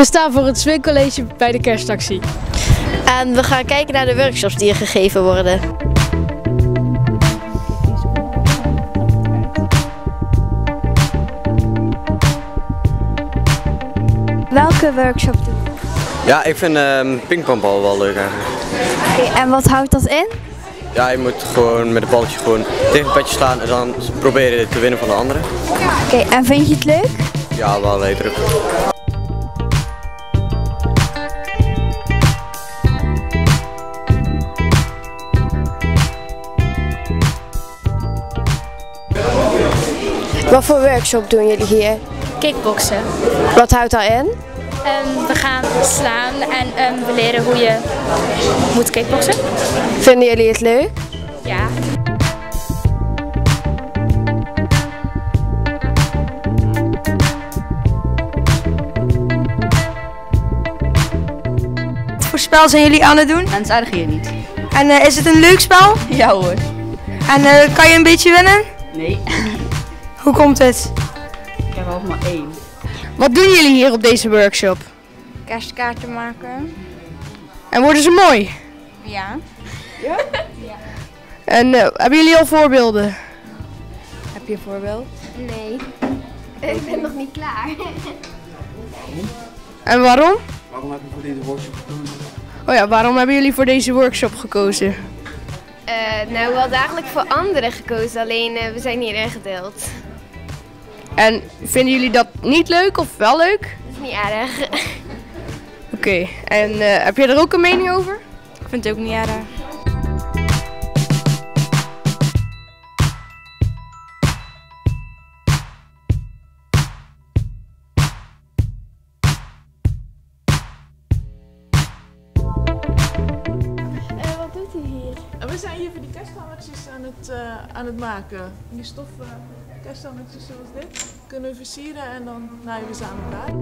We staan voor het Swing-college bij de kerstactie. En we gaan kijken naar de workshops die er gegeven worden. Welke workshop doen we? Ja, ik vind pingpongbal wel leuk eigenlijk. Okay, en wat houdt dat in? Ja, je moet gewoon met een balletje gewoon tegen het petje slaan en dan proberen te winnen van de andere. Oké, en vind je het leuk? Ja, wel heel druk. Wat voor workshop doen jullie hier? Kickboksen. Wat houdt daarin? We gaan slaan en we leren hoe je moet kickboksen. Vinden jullie het leuk? Ja. Wat voor spel zijn jullie aan het doen? En het aardige hier niet. En is het een leuk spel? Ja hoor. En kan je een beetje winnen? Nee. Hoe komt het? Ik heb ook maar 1. Wat doen jullie hier op deze workshop? Kerstkaarten maken. En worden ze mooi? Ja. En hebben jullie al voorbeelden? Heb je een voorbeeld? Nee. Ik ben nog niet klaar. En waarom? Waarom heb je voor deze workshop gekozen? Oh ja, waarom hebben jullie voor deze workshop gekozen? Nou, we hadden eigenlijk voor anderen gekozen, alleen we zijn hier ingedeeld. En vinden jullie dat niet leuk of wel leuk? Dat is niet erg. Oké, en heb je er ook een mening over? Ik vind het ook niet erg. Wat doet u hier? We zijn hier voor die kersthalletjes aan het maken. Die stoffen kersthalletjes zoals dit kunnen we versieren en dan naaien we ze aan elkaar.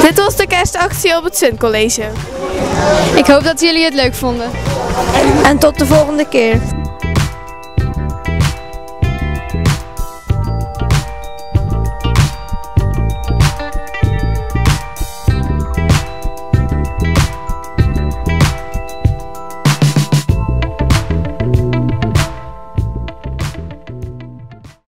Dit was de kerstactie op het Swing-college. Ik hoop dat jullie het leuk vonden. En tot de volgende keer.